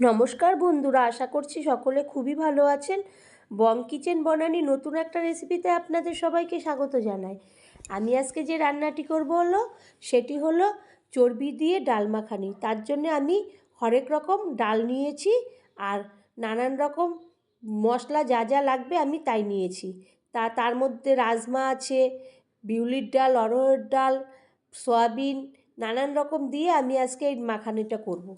নমস্কার বন্ধুরা, আশা করছি সকলে খুবই ভালো আছেন। বং কিচেন বনানি নতুন একটা রেসিপিতে আপনাদের সবাইকে স্বাগত জানাই। আমি আজকে যে রান্নাটি করব সেটি হলো চর্বি দিয়ে ডাল মাখানি। তার জন্য আমি হরেক রকম ডাল নিয়েছি আর নানান রকম মশলা যা যা লাগবে আমি তাই নিয়েছি। তার মধ্যে রাজমা আছে, বিউলির ডাল, অড়হর ডাল, সয়াবিন, নানান রকম দিয়ে আমি আজকে এই মাখানিটা করব।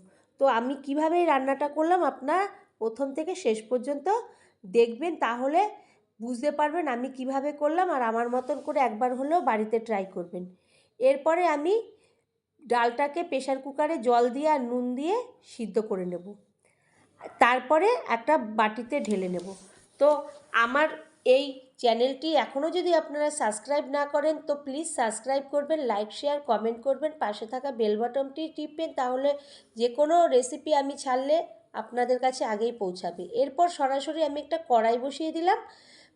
তো আমি কিভাবে এই রান্নাটা করলাম আপনারা প্রথম থেকে শেষ পর্যন্ত দেখবেন, তাহলে বুঝতে পারবেন আমি কিভাবে করলাম, আর আমার মতন করে একবার হলেও বাড়িতে ট্রাই করবেন। এরপরে আমি ডালটাকে প্রেসার কুকারে জল দিয়ে আর নুন দিয়ে সিদ্ধ করে নেব, তারপরে একটা বাটিতে ঢেলে নেব। তো আমার এই চ্যানেলটি এখনও যদি আপনারা সাবস্ক্রাইব না করেন তো প্লিজ সাবস্ক্রাইব করবেন, লাইক শেয়ার কমেন্ট করবেন, পাশে থাকা বেল বাটনটি টিপবেন, তাহলে যে কোনো রেসিপি আমি ছাড়লে আপনাদের কাছে আগেই পৌঁছাবে। এরপর সরাসরি আমি একটা কড়াই বসিয়ে দিলাম।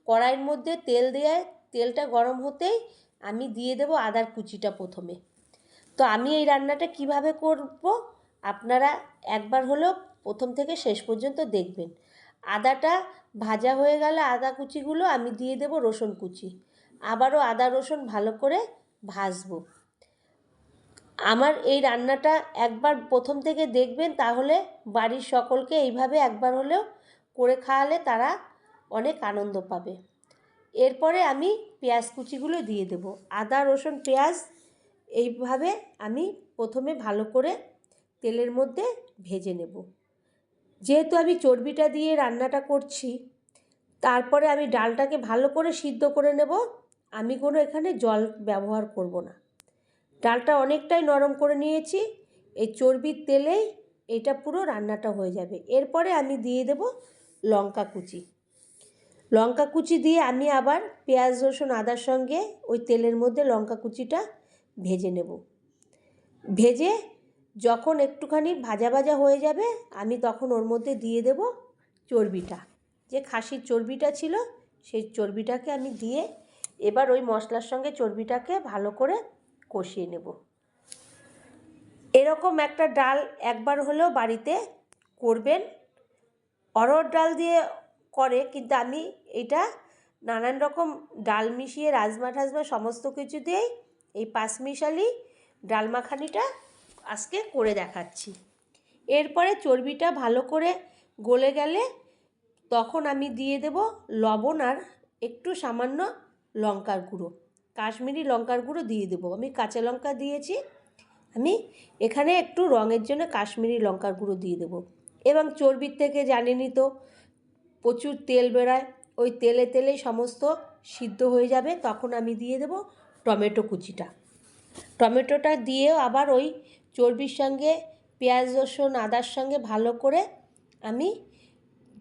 কড়াইয়ের মধ্যে তেল দিয়ে তেলটা গরম হতেই আমি দিয়ে দেব আদার কুচিটা প্রথমে। তো আমি এই রান্নাটা কিভাবে করব আপনারা একবার হলেও প্রথম থেকে শেষ পর্যন্ত দেখবেন। আদাটা ভাজা হয়ে গেলে আদা কুচিগুলো আমি দিয়ে দেব রসুন কুচি, আবারও আদা রসুন ভালো করে ভাজবো। আমার এই রান্নাটা একবার প্রথম থেকে দেখবেন, তাহলে বাড়ির সকলকে এইভাবে একবার হলেও করে খাওয়ালে তারা অনেক আনন্দ পাবে। এরপরে আমি পেঁয়াজ কুচিগুলো দিয়ে দেব। আদা রসুন পেঁয়াজ এইভাবে আমি প্রথমে ভালো করে তেলের মধ্যে ভেজে নেব। যেহেতু আমি চর্বিটা দিয়ে রান্নাটা করছি, তারপরে আমি ডালটাকে ভালো করে সিদ্ধ করে নেব। আমি কোনো এখানে জল ব্যবহার করব না। ডালটা অনেকটাই নরম করে নিয়েছি, এই চর্বির তেলেই এটা পুরো রান্নাটা হয়ে যাবে। এরপরে আমি দিয়ে দেব লঙ্কা কুচি। লঙ্কা কুচি দিয়ে আমি আবার পেঁয়াজ রসুন আদার সঙ্গে ওই তেলের মধ্যে লঙ্কা কুচিটা ভেজে নেব। ভেজে যখন একটুখানি ভাজা ভাজা হয়ে যাবে আমি তখন ওর মধ্যে দিয়ে দেব চর্বিটা, যে খাসির চর্বিটা ছিল সেই চর্বিটাকে আমি দিয়ে এবার ওই মশলার সঙ্গে চর্বিটাকে ভালো করে কষিয়ে নেব। এরকম একটা ডাল একবার হলেও বাড়িতে করবেন। অড়হর ডাল দিয়ে করে, কিন্তু আমি এটা নানান রকম ডাল মিশিয়ে রাজমা টাজমা সমস্ত কিছু দিয়েই এই পাঁচমিশালি ডাল মাখানিটা আজকে করে দেখাচ্ছি। এরপরে চর্বিটা ভালো করে গলে গেলে তখন আমি দিয়ে দেব লবণ আর একটু সামান্য লঙ্কার গুঁড়ো, কাশ্মীরি লঙ্কার গুঁড়ো দিয়ে দেবো। আমি কাঁচা লঙ্কা দিয়েছি, আমি এখানে একটু রঙের জন্য কাশ্মীরি লঙ্কার গুঁড়ো দিয়ে দেবো। এবং চর্বির থেকে জানেনই তো প্রচুর তেল বেরোয়, ওই তেলে তেলেই সমস্ত সিদ্ধ হয়ে যাবে। তখন আমি দিয়ে দেব টমেটো কুচিটা। টমেটোটা দিয়েও আবার ওই চর্বির সঙ্গে পেঁয়াজ রসুন আদার সঙ্গে ভালো করে আমি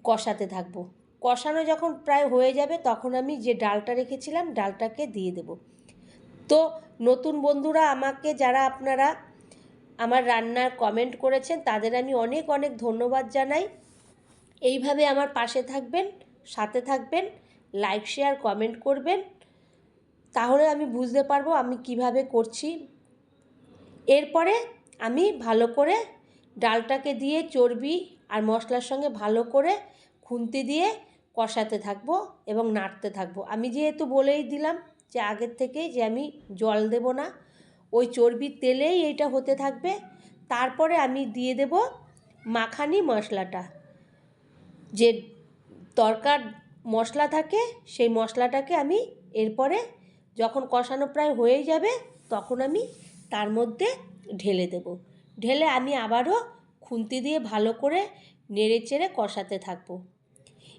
কষাতে থাকবো। কষানো যখন প্রায় হয়ে যাবে তখন আমি যে ডালটা রেখেছিলাম ডালটাকে দিয়ে দেব। তো নতুন বন্ধুরা আমাকে যারা আপনারা আমার রান্নার কমেন্ট করেছেন তাদের আমি অনেক অনেক ধন্যবাদ জানাই। এইভাবে আমার পাশে থাকবেন, সাথে থাকবেন, লাইক শেয়ার কমেন্ট করবেন, তাহলে আমি বুঝতে পারবো আমি কিভাবে করছি। এরপরে আমি ভালো করে ডালটাকে দিয়ে চর্বি আর মশলার সঙ্গে ভালো করে খুন্তি দিয়ে কষাতে থাকবো এবং নাড়তে থাকবো। আমি যেহেতু বলেই দিলাম যে আগের থেকেই যে আমি জল দেব না, ওই চর্বির তেলেই এইটা হতে থাকবে। তারপরে আমি দিয়ে দেব মাখানি মশলাটা, যে তরকার মশলা থাকে সেই মশলাটাকে আমি এরপরে যখন কষানো প্রায় হয়ে যাবে তখন আমি তার মধ্যে ঢেলে দেব। ঢেলে আমি আবারও খুন্তি দিয়ে ভালো করে নেড়ে চেড়ে কষাতে থাকবো।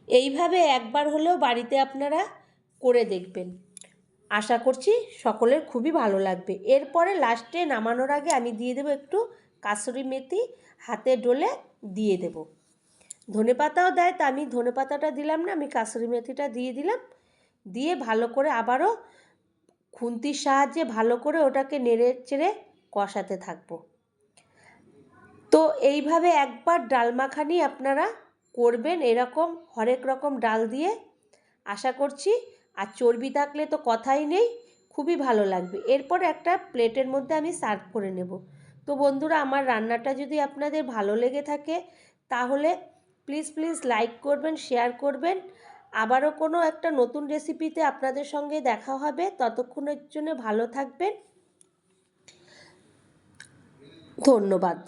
এইভাবে একবার হলেও বাড়িতে আপনারা করে দেখবেন, আশা করছি সকলের খুবই ভালো লাগবে। এরপরে লাস্টে নামানোর আগে আমি দিয়ে দেবো একটু কাসুরি মেথি, হাতে ডলে দিয়ে দেব। ধনেপাতাও দেয়, তা আমি ধনেপাতাটা দিলাম না, আমি কাসুরি মেথিটা দিয়ে দিলাম। দিয়ে ভালো করে আবারও খুন্তির সাহায্যে ভালো করে ওটাকে নেড়ে চেড়ে কষাতে থাকবো। তো এইভাবে একবার ডাল মাখানি আপনারা করবেন, এরকম হরেক রকম ডাল দিয়ে, আশা করছি। আর চর্বি থাকলে তো কথাই নেই, খুবই ভালো লাগবে। এরপর একটা প্লেটের মধ্যে আমি সার্ভ করে নেব। তো বন্ধুরা, আমার রান্নাটা যদি আপনাদের ভালো লেগে থাকে তাহলে প্লিজ প্লিজ লাইক করবেন, শেয়ার করবেন। আবারও কোনো একটা নতুন রেসিপিতে আপনাদের সঙ্গে দেখা হবে। ততক্ষণের জন্য ভালো থাকবেন। ধন্যবাদ।